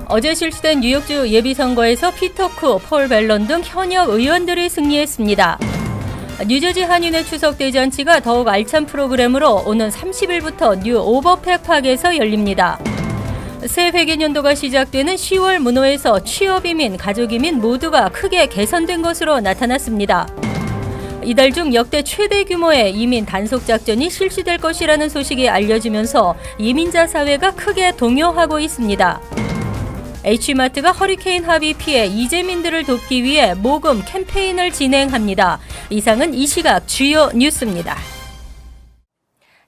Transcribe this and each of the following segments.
어제 실시된 뉴욕주 예비선거에서 피터 쿠, 폴 벨런 등 현역 의원들이 승리했습니다. 뉴저지 한인회 추석 대잔치가 더욱 알찬 프로그램으로 오는 30일부터 뉴 오버팩 팍에서 열립니다. 새 회계년도가 시작되는 10월 문호에서 취업이민, 가족이민 모두가 크게 개선된 것으로 나타났습니다. 이달 중 역대 최대 규모의 이민 단속 작전이 실시될 것이라는 소식이 알려지면서 이민자 사회가 크게 동요하고 있습니다. H마트가 허리케인 하비 피해 이재민들을 돕기 위해 모금 캠페인을 진행합니다. 이상은 이 시각 주요 뉴스입니다.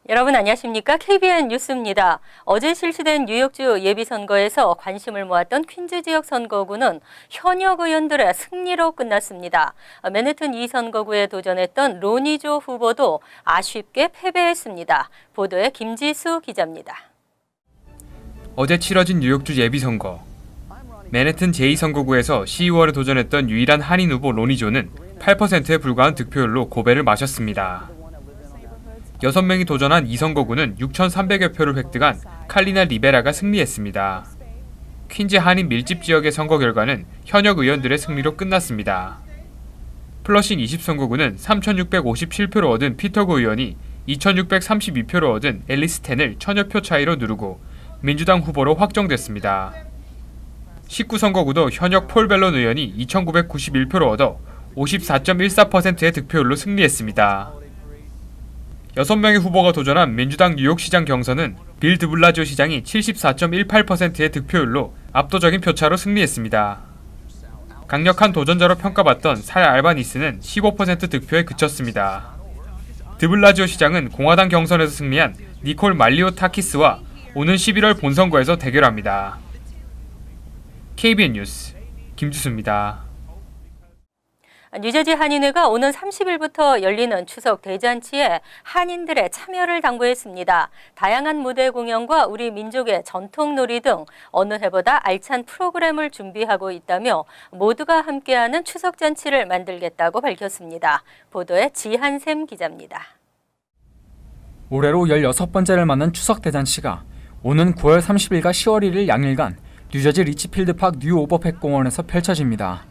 여러분 안녕하십니까? KBN 뉴스입니다. 어제 실시된 뉴욕주 예비선거에서 관심을 모았던 퀸즈 지역 선거구는 현역 의원들의 승리로 끝났습니다. 맨해튼 2선거구에 도전했던 로니조 후보도 아쉽게 패배했습니다. 보도에 김지수 기자입니다. 어제 치러진 뉴욕주 예비선거. 맨해튼 제2선거구에서 시의원에 도전했던 유일한 한인 후보 로니조는 8%에 불과한 득표율로 고배를 마셨습니다. 6명이 도전한 2선거구는 6,300여 표를 획득한 칼리나 리베라가 승리했습니다. 퀸즈 한인 밀집 지역의 선거 결과는 현역 의원들의 승리로 끝났습니다. 플러싱 20선거구는 3,657표를 얻은 피터구 의원이 2,632표를 얻은 앨리스 텐을 천여 표 차이로 누르고 민주당 후보로 확정됐습니다. 19선거구도 현역 폴 벨런 의원이 2,991표를 얻어 54.14%의 득표율로 승리했습니다. 6명의 후보가 도전한 민주당 뉴욕시장 경선은 빌 드블라지오 시장이 74.18%의 득표율로 압도적인 표차로 승리했습니다. 강력한 도전자로 평가받던 살 알바니스는 15% 득표에 그쳤습니다. 드블라지오 시장은 공화당 경선에서 승리한 니콜 말리오 타키스와 오는 11월 본선거에서 대결합니다. KBN 뉴스 김주수입니다. 뉴저지 한인회가 오는 30일부터 열리는 추석 대잔치에 한인들의 참여를 당부했습니다. 다양한 무대 공연과 우리 민족의 전통놀이 등 어느 해보다 알찬 프로그램을 준비하고 있다며 모두가 함께하는 추석 잔치를 만들겠다고 밝혔습니다. 보도에 지한샘 기자입니다. 올해로 16번째를 맞는 추석 대잔치가 오는 9월 30일과 10월 1일 양일간 뉴저지 리치필드팍 뉴 오버팩 공원에서 펼쳐집니다.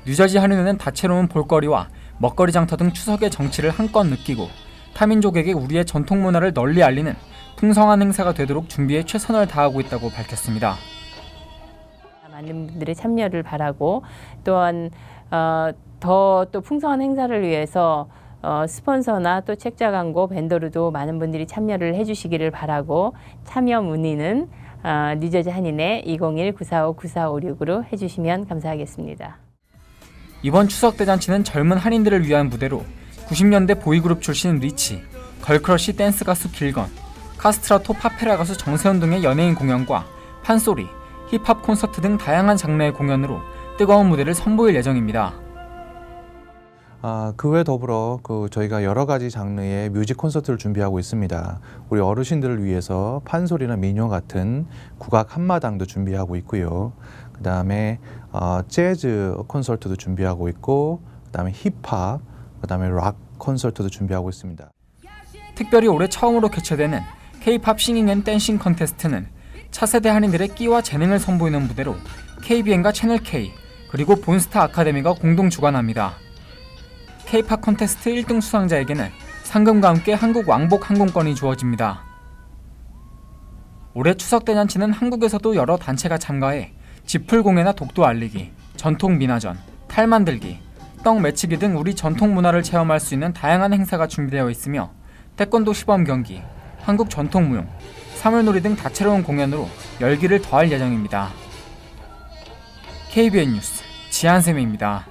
뉴저지 한인회는 다채로운 볼거리와 먹거리 장터 등 추석의 정치를 한껏 느끼고 타민족에게 우리의 전통 문화를 널리 알리는 풍성한 행사가 되도록 준비에 최선을 다하고 있다고 밝혔습니다. 많은 분들의 참여를 바라고 또한 더 또 풍성한 행사를 위해서 스폰서나 또 책자 광고 벤더로도 많은 분들이 참여를 해주시기를 바라고 참여 문의는 뉴저지 한인회 201-945-9456으로 해주시면 감사하겠습니다. 이번 추석 대잔치는 젊은 한인들을 위한 무대로 90년대 보이그룹 출신 리치, 걸크러쉬 댄스 가수 길건, 카스트라토 파페라 가수 정세훈 등의 연예인 공연과 판소리, 힙합 콘서트 등 다양한 장르의 공연으로 뜨거운 무대를 선보일 예정입니다. 그 외 더불어 저희가 여러 가지 장르의 뮤직 콘서트를 준비하고 있습니다. 우리 어르신들을 위해서 판소리나 민요 같은 국악 한마당도 준비하고 있고요. 그 다음에 재즈 콘서트도 준비하고 있고, 그 다음에 힙합, 그 다음에 락 콘서트도 준비하고 있습니다. 특별히 올해 처음으로 개최되는 K-팝 싱잉 앤 댄싱 컨테스트는 차세대 한인들의 끼와 재능을 선보이는 무대로 KBN과 채널K 그리고 본스타 아카데미가 공동 주관합니다. K-팝 컨테스트 1등 수상자에게는 상금과 함께 한국 왕복 항공권이 주어집니다. 올해 추석 대잔치는 한국에서도 여러 단체가 참가해 지풀공예나 독도 알리기, 전통 미나전, 탈 만들기, 떡 매치기 등 우리 전통 문화를 체험할 수 있는 다양한 행사가 준비되어 있으며 태권도 시범 경기, 한국 전통 무용, 사물놀이 등 다채로운 공연으로 열기를 더할 예정입니다. KBN 뉴스 지한샘입니다.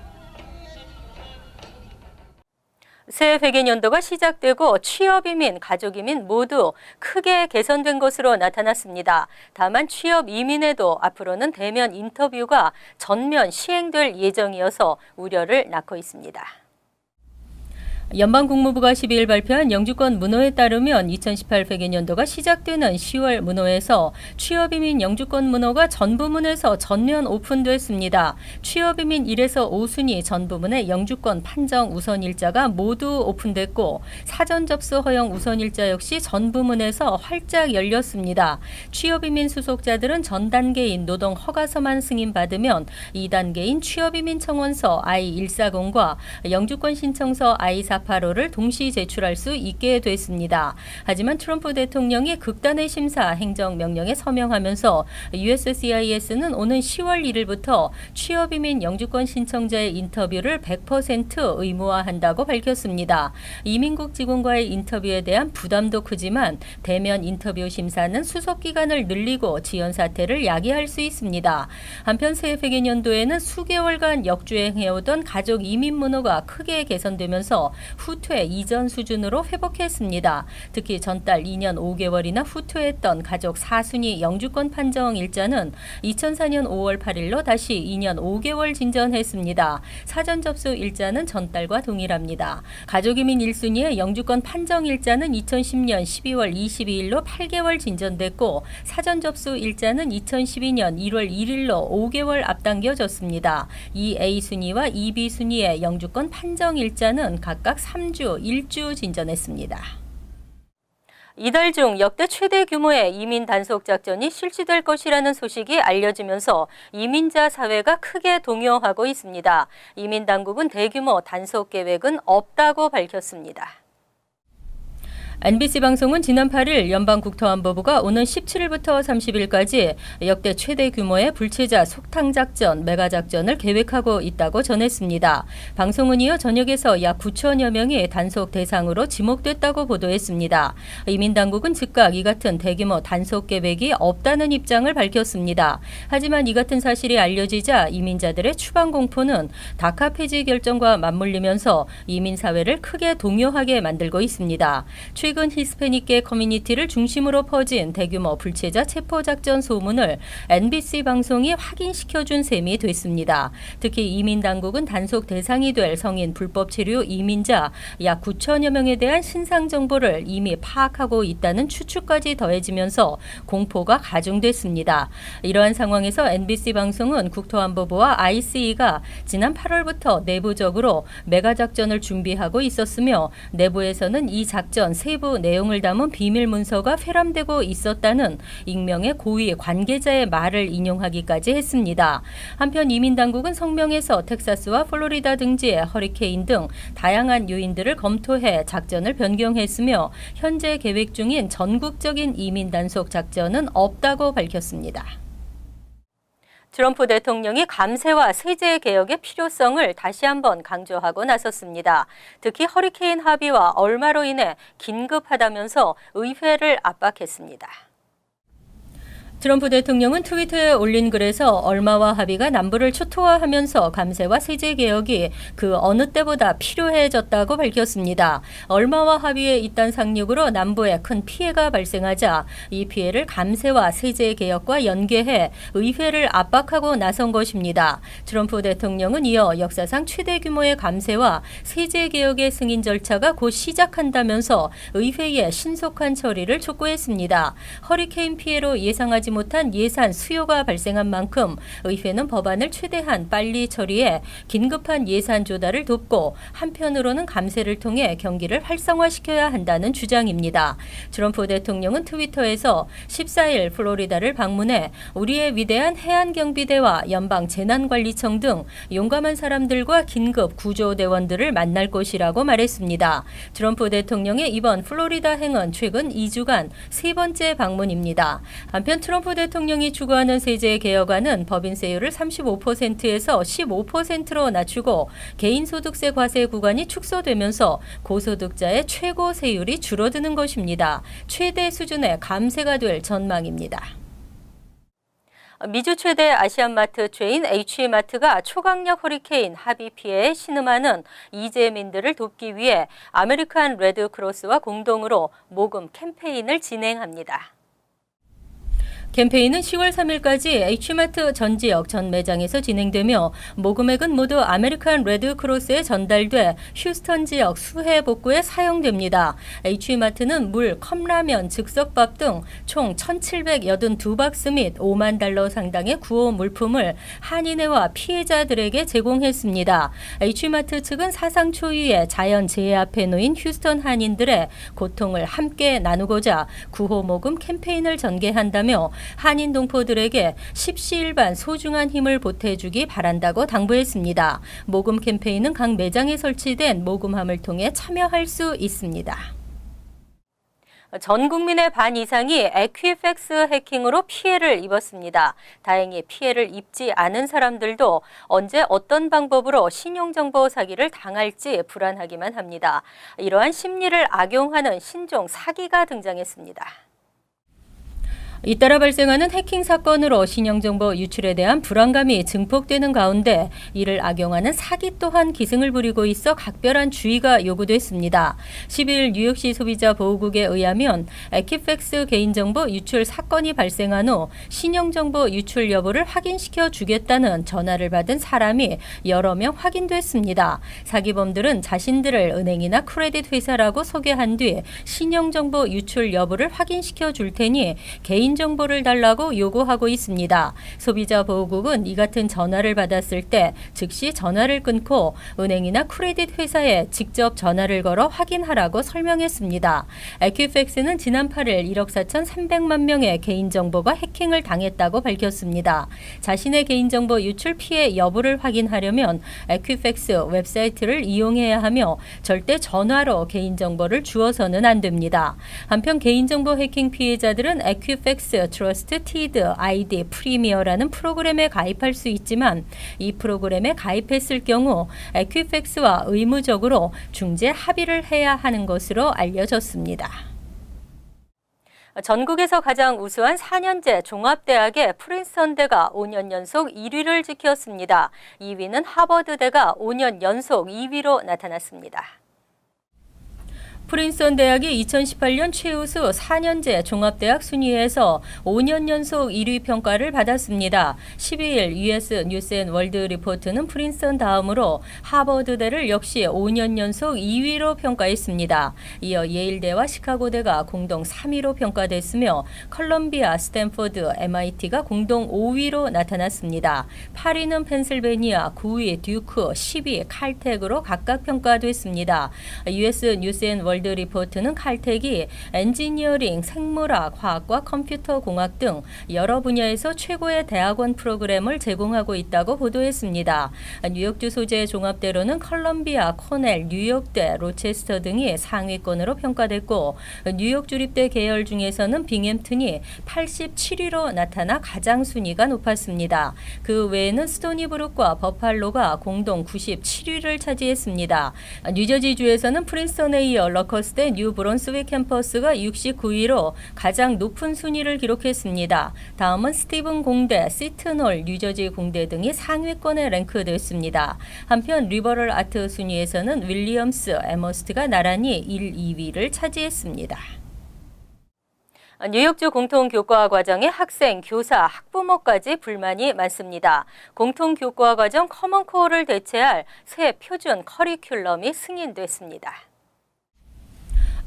새 회계년도가 시작되고 취업이민, 가족이민 모두 크게 개선된 것으로 나타났습니다. 다만 취업이민에도 앞으로는 대면 인터뷰가 전면 시행될 예정이어서 우려를 낳고 있습니다. 연방국무부가 12일 발표한 영주권 문호에 따르면 2018 회계년도가 시작되는 10월 문호에서 취업이민 영주권 문호가 전 부문에서 전면 오픈됐습니다. 취업이민 1에서 5순위 전 부문의 영주권 판정 우선 일자가 모두 오픈됐고 사전 접수 허용 우선 일자 역시 전 부문에서 활짝 열렸습니다. 취업이민 수속자들은 전 단계인 노동 허가서만 승인받으면 2단계인 취업이민 청원서 I-140과 영주권 신청서 I-485를 동시 제출할 수 있게 됐습니다. 하지만 트럼프 대통령이 극단의 심사 행정명령에 서명하면서 USCIS는 오는 10월 1일부터 취업이민 영주권 신청자의 인터뷰를 100% 의무화한다고 밝혔습니다. 이민국 직원과의 인터뷰에 대한 부담도 크지만 대면 인터뷰 심사는 수속 기간을 늘리고 지연 사태를 야기할 수 있습니다. 한편 새 회계년도에는 수개월간 역주행해오던 가족 이민 문호가 크게 개선되면서 후퇴 이전 수준으로 회복했습니다. 특히 전달 2년 5개월이나 후퇴했던 가족 4순위 영주권 판정 일자는 2004년 5월 8일로 다시 2년 5개월 진전했습니다. 사전 접수 일자는 전달과 동일합니다. 가족이민 1순위의 영주권 판정 일자는 2010년 12월 22일로 8개월 진전됐고 사전 접수 일자는 2012년 1월 1일로 5개월 앞당겨졌습니다. 이 A순위와 2B순위의 영주권 판정 일자는 각각 3주, 1주 진전했습니다. 이달 중 역대 최대 규모의 이민 단속 작전이 실시될 것이라는 소식이 알려지면서 이민자 사회가 크게 동요하고 있습니다. 이민 당국은 대규모 단속 계획은 없다고 밝혔습니다. NBC 방송은 지난 8일 연방국토안보부가 오는 17일부터 30일까지 역대 최대 규모의 불체자 속탕 작전, 메가 작전을 계획하고 있다고 전했습니다. 방송은 이어 전역에서 약 9천여 명이 단속 대상으로 지목됐다고 보도했습니다. 이민당국은 즉각 이 같은 대규모 단속 계획이 없다는 입장을 밝혔습니다. 하지만 이 같은 사실이 알려지자 이민자들의 추방 공포는 다카 폐지 결정과 맞물리면서 이민사회를 크게 동요하게 만들고 있습니다. 최근 히스패닉계 커뮤니티를 중심으로 퍼진 대규모 불체자 체포작전 소문을 NBC 방송이 확인시켜준 셈이 됐습니다. 특히 이민당국은 단속 대상이 될 성인 불법 체류 이민자 약 9천여 명에 대한 신상 정보를 이미 파악하고 있다는 추측까지 더해지면서 공포가 가중됐습니다. 이러한 상황에서 NBC 방송은 국토안보부와 ICE가 지난 8월부터 내부적으로 메가작전을 준비하고 있었으며 내부에서는 이 작전 세부 내용을 담은 비밀 문서가 회람되고 있었다는 익명의 고위 관계자의 말을 인용하기까지 했습니다. 한편 이민당국은 성명에서 텍사스와 플로리다 등지의 허리케인 등 다양한 요인들을 검토해 작전을 변경했으며 현재 계획 중인 전국적인 이민 단속 작전은 없다고 밝혔습니다. 트럼프 대통령이 감세와 세제 개혁의 필요성을 다시 한번 강조하고 나섰습니다. 특히 허리케인 하비와 얼마로 인해 긴급하다면서 의회를 압박했습니다. 트럼프 대통령은 트위터에 올린 글에서 얼마와 하비가 남부를 초토화하면서 감세와 세제 개혁이 그 어느 때보다 필요해졌다고 밝혔습니다. 얼마와 하비의 이딴 상륙으로 남부에 큰 피해가 발생하자 이 피해를 감세와 세제 개혁과 연계해 의회를 압박하고 나선 것입니다. 트럼프 대통령은 이어 역사상 최대 규모의 감세와 세제 개혁의 승인 절차가 곧 시작한다면서 의회의 신속한 처리를 촉구했습니다. 허리케인 피해로 예상하지 못한 예산 수요가 발생한 만큼 의회는 법안을 최대한 빨리 처리해 긴급한 예산 조달을 돕고 한편으로는 감세를 통해 경기를 활성화시켜야 한다는 주장입니다. 트럼프 대통령은 트위터에서 14일 플로리다를 방문해 우리의 위대한 해안경비대와 연방재난관리청 등 용감한 사람들과 긴급 구조대원들을 만날 것이라고 말했습니다. 트럼프 대통령의 이번 플로리다 행은 최근 2주간 세 번째 방문입니다. 한편 트럼프 대통령이 추구하는 세제 개혁안은 법인세율을 35%에서 15%로 낮추고 개인소득세 과세 구간이 축소되면서 고소득자의 최고 세율이 줄어드는 것입니다. 최대 수준의 감세가 될 전망입니다. 미주 최대 아시안마트 체인 H마트가 초강력 허리케인 하비 피해에 신음하는 이재민들을 돕기 위해 아메리칸 레드크로스와 공동으로 모금 캠페인을 진행합니다. 캠페인은 10월 3일까지 H마트 전 지역 전 매장에서 진행되며 모금액은 모두 아메리칸 레드크로스에 전달돼 휴스턴 지역 수해 복구에 사용됩니다. H마트는 물, 컵라면, 즉석밥 등 총 1,782박스 및 $50,000 상당의 구호 물품을 한인회와 피해자들에게 제공했습니다. H마트 측은 사상 초유의 자연재해 앞에 놓인 휴스턴 한인들의 고통을 함께 나누고자 구호 모금 캠페인을 전개한다며 한인 동포들에게 십시일반 소중한 힘을 보태주기 바란다고 당부했습니다. 모금 캠페인은 각 매장에 설치된 모금함을 통해 참여할 수 있습니다. 전 국민의 반 이상이 에퀴팩스 해킹으로 피해를 입었습니다. 다행히 피해를 입지 않은 사람들도 언제 어떤 방법으로 신용정보 사기를 당할지 불안하기만 합니다. 이러한 심리를 악용하는 신종 사기가 등장했습니다. 잇따라 발생하는 해킹 사건으로 신용정보 유출에 대한 불안감이 증폭되는 가운데 이를 악용하는 사기 또한 기승을 부리고 있어 각별한 주의가 요구됐습니다. 12일 뉴욕시 소비자보호국에 의하면 에퀴팩스 개인정보 유출 사건이 발생한 후 신용정보 유출 여부를 확인시켜 주겠다는 전화를 받은 사람이 여러 명 확인됐습니다. 사기범들은 자신들을 은행이나 크레딧 회사라고 소개한 뒤 신용정보 유출 여부를 확인시켜 줄 테니 개인정보를 달라고 요구하고 있습니다. 소비자보호국은 이 같은 전화를 받았을 때 즉시 전화를 끊고 은행이나 크레딧 회사에 직접 전화를 걸어 확인하라고 설명했습니다. 에퀴팩스는 지난 8일 1억 4,300만 명의 개인정보가 해킹을 당했다고 밝혔습니다. 자신의 개인정보 유출 피해 여부를 확인하려면 에퀴팩스 웹사이트를 이용해야 하며 절대 전화로 개인정보를 주어서는 안 됩니다. 한편 개인정보 해킹 피해자들은 에퀴팩스 트러스티드 아이디 프리미어라는 프로그램에 가입할 수 있지만 이 프로그램에 가입했을 경우 에퀴팩스와 의무적으로 중재 합의를 해야 하는 것으로 알려졌습니다. 전국에서 가장 우수한 4년제 종합대학의 프린스턴대가 5년 연속 1위를 지켰습니다. 2위는 하버드대가 5년 연속 2위로 나타났습니다. 프린스턴 대학이 2018년 최우수 4년제 종합대학 순위에서 5년 연속 1위 평가를 받았습니다. 12일 US 뉴스앤월드 리포트는 프린스턴 다음으로 하버드대를 역시 5년 연속 2위로 평가했습니다. 이어 예일대와 시카고대가 공동 3위로 평가됐으며 컬럼비아, 스탠포드, MIT가 공동 5위로 나타났습니다. 8위는 펜실베니아, 9위 듀크, 10위 칼텍으로 각각 평가됐습니다. US 뉴스앤월드 리포트는 칼텍이 엔지니어링, 생물학, 화학과 컴퓨터공학 등 여러 분야에서 최고의 대학원 프로그램을 제공하고 있다고 보도했습니다. 뉴욕주 소재 종합대로는 컬럼비아, 코넬, 뉴욕대, 로체스터 등이 상위권으로 평가됐고 뉴욕 주립대 계열 중에서는 빙햄튼이 87위로 나타나 가장 순위가 높았습니다. 그 외에는 스토니브룩과 버팔로가 공동 97위를 차지했습니다. 뉴저지주에서는 프린스턴에 이어 러커스대 뉴브론스윅 캠퍼스가 69위로 가장 높은 순위를 기록했습니다. 다음은 스티븐 공대, 시튼홀, 뉴저지 공대 등이 상위권에 랭크됐습니다. 한편 리버럴 아트 순위에서는 윌리엄스, 에머스트가 나란히 1, 2위를 차지했습니다. 뉴욕주 공통교과 과정에 학생, 교사, 학부모까지 불만이 많습니다. 공통교과 과정 커먼코어를 대체할 새 표준 커리큘럼이 승인됐습니다.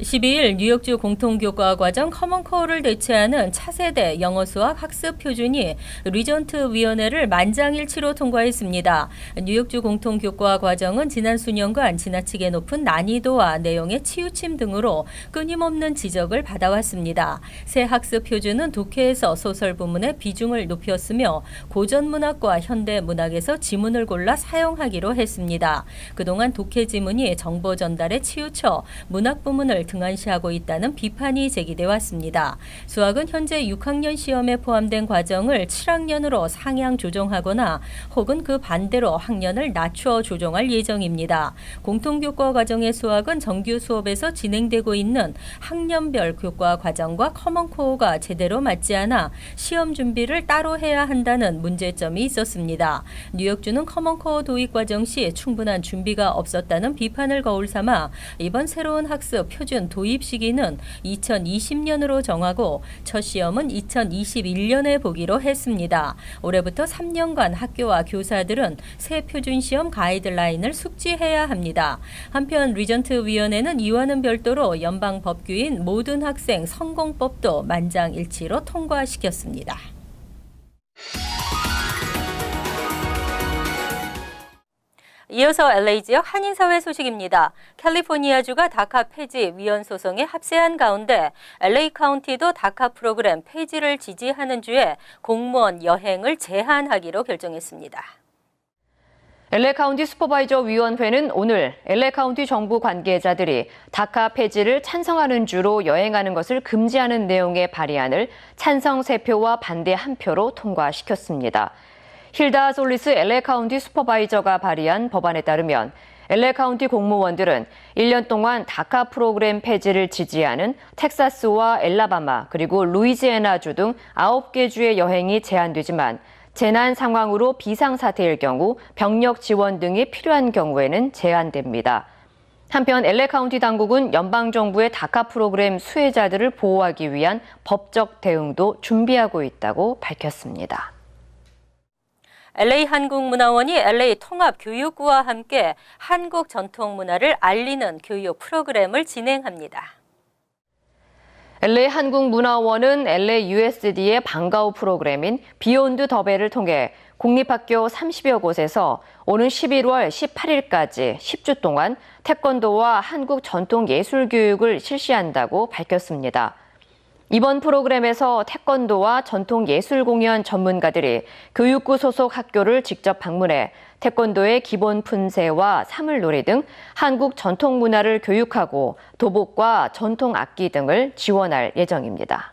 12일 뉴욕주 공통교과 과정 커먼코어를 대체하는 차세대 영어수학 학습 표준이 리전트 위원회를 만장일치로 통과했습니다. 뉴욕주 공통교과 과정은 지난 수년간 지나치게 높은 난이도와 내용의 치우침 등으로 끊임없는 지적을 받아왔습니다. 새 학습 표준은 독해에서 소설 부문의 비중을 높였으며 고전문학과 현대문학에서 지문을 골라 사용하기로 했습니다. 그동안 독해 지문이 정보 전달에 치우쳐 문학 부문을 등한시하고 있다는 비판이 제기돼 왔습니다. 수학은 현재 6학년 시험에 포함된 과정을 7학년으로 상향 조정하거나 혹은 그 반대로 학년을 낮춰 조정할 예정입니다. 공통교과 과정의 수학은 정규 수업에서 진행되고 있는 학년별 교과 과정과 커먼코어가 제대로 맞지 않아 시험 준비를 따로 해야 한다는 문제점이 있었습니다. 뉴욕주는 커먼코어 도입 과정 시 충분한 준비가 없었다는 비판을 거울 삼아 이번 새로운 학습 표준 표준 도입 시기는 2020년으로 정하고 첫 시험은 2021년에 보기로 했습니다. 올해부터 3년간 학교와 교사들은 새 표준 시험 가이드라인을 숙지해야 합니다. 한편 리전트 위원회는 이와는 별도로 연방 법규인 모든 학생 성공법도 만장일치로 통과시켰습니다. 이어서 LA 지역 한인사회 소식입니다. 캘리포니아주가 다카 폐지 위헌 소송에 합세한 가운데 LA 카운티도 다카 프로그램 폐지를 지지하는 주에 공무원 여행을 제한하기로 결정했습니다. LA 카운티 슈퍼바이저 위원회는 오늘 LA 카운티 정부 관계자들이 다카 폐지를 찬성하는 주로 여행하는 것을 금지하는 내용의 발의안을 찬성 3표와 반대 1표로 통과시켰습니다. 힐다 솔리스 LA 카운티 슈퍼바이저가 발의한 법안에 따르면 LA 카운티 공무원들은 1년 동안 다카 프로그램 폐지를 지지하는 텍사스와 엘라바마 그리고 루이지애나주 등 9개 주의 여행이 제한되지만 재난 상황으로 비상사태일 경우 병력 지원 등이 필요한 경우에는 제한됩니다. 한편 LA 카운티 당국은 연방정부의 다카 프로그램 수혜자들을 보호하기 위한 법적 대응도 준비하고 있다고 밝혔습니다. LA 한국문화원이 LA 통합교육부와 함께 한국 전통 문화를 알리는 교육 프로그램을 진행합니다. LA 한국문화원은 LA USD의 방과후 프로그램인 비욘드 더 벨을 통해 공립학교 30여 곳에서 오는 11월 18일까지 10주 동안 태권도와 한국 전통 예술 교육을 실시한다고 밝혔습니다. 이번 프로그램에서 태권도와 전통 예술 공연 전문가들이 교육부 소속 학교를 직접 방문해 태권도의 기본 품새와 사물놀이 등 한국 전통 문화를 교육하고 도복과 전통 악기 등을 지원할 예정입니다.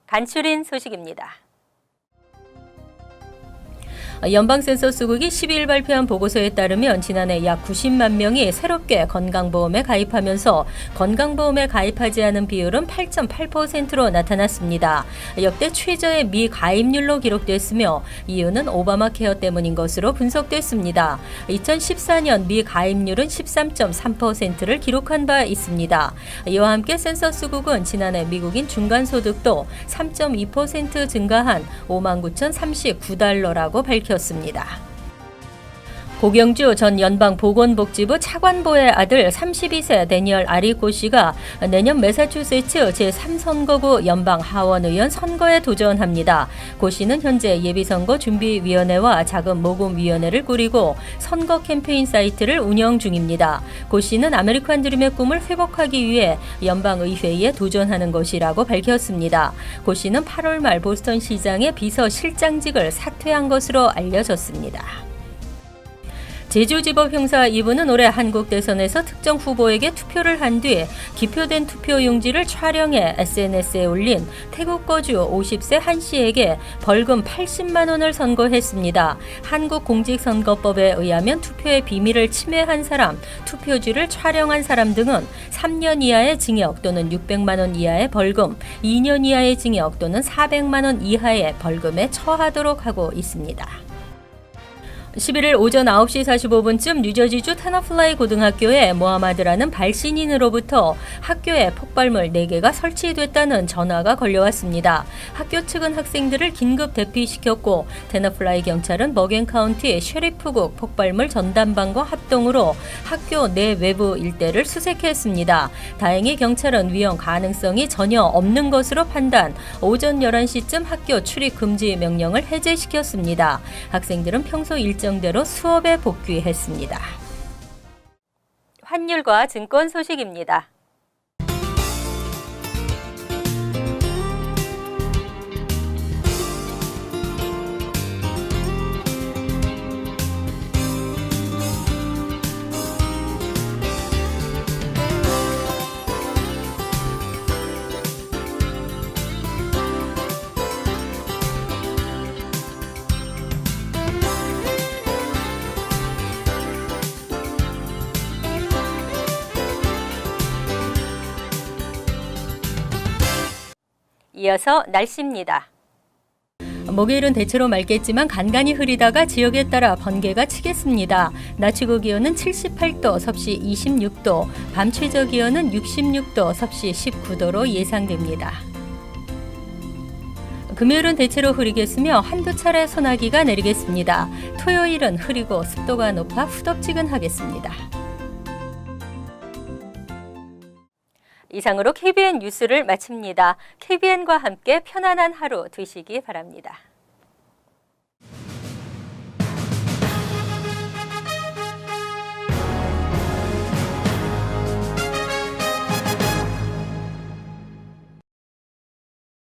간추린 소식입니다. 연방센서스국이 12일 발표한 보고서에 따르면 지난해 약 90만 명이 새롭게 건강보험에 가입하면서 건강보험에 가입하지 않은 비율은 8.8%로 나타났습니다. 역대 최저의 미가입률로 기록됐으며 이유는 오바마 케어 때문인 것으로 분석됐습니다. 2014년 미가입률은 13.3%를 기록한 바 있습니다. 이와 함께 센서스국은 지난해 미국인 중간소득도 3.2% 증가한 59,039달러라고 밝혔습니다. 고경주 전 연방보건복지부 차관보의 아들 32세 데니얼 아리코 씨가 내년 매사추세츠 제3선거구 연방하원의원 선거에 도전합니다. 고 씨는 현재 예비선거준비위원회와 자금모금위원회를 꾸리고 선거 캠페인 사이트를 운영 중입니다. 고 씨는 아메리칸 드림의 꿈을 회복하기 위해 연방의회에 도전하는 것이라고 밝혔습니다. 고 씨는 8월 말 보스턴 시장의 비서실장직을 사퇴한 것으로 알려졌습니다. 제주지법 형사 2부는 올해 한국 대선에서 특정 후보에게 투표를 한 뒤 기표된 투표용지를 촬영해 SNS에 올린 태국 거주 50세 한 씨에게 벌금 80만 원을 선고했습니다. 한국공직선거법에 의하면 투표의 비밀을 침해한 사람, 투표지를 촬영한 사람 등은 3년 이하의 징역 또는 600만 원 이하의 벌금, 2년 이하의 징역 또는 400만 원 이하의 벌금에 처하도록 하고 있습니다. 11일 오전 9시 45분쯤 뉴저지주 테너플라이 고등학교에 모하마드라는 발신인으로부터 학교에 폭발물 4개가 설치됐다는 전화가 걸려왔습니다. 학교 측은 학생들을 긴급 대피시켰고 테너플라이 경찰은 머겐 카운티 셰리프국 폭발물 전담반과 합동으로 학교 내 외부 일대를 수색했습니다. 다행히 경찰은 위험 가능성이 전혀 없는 것으로 판단, 오전 11시쯤 학교 출입 금지 명령을 해제시켰습니다. 학생들은 평소 일정대로 수업에 복귀했습니다. 환율과 증권 소식입니다. 이어서 날씨입니다. 목요일은 대체로 맑겠지만 간간히 흐리다가 지역에 따라 번개가 치겠습니다. 낮 최고 기온은 78도, 섭씨 26도, 밤 최저 기온은 66도, 섭씨 19도로 예상됩니다. 금요일은 대체로 흐리겠으며 한두 차례 소나기가 내리겠습니다. 토요일은 흐리고 습도가 높아 후덥지근하겠습니다. 이상으로 KBN 뉴스를 마칩니다. KBN과 함께 편안한 하루 되시기 바랍니다.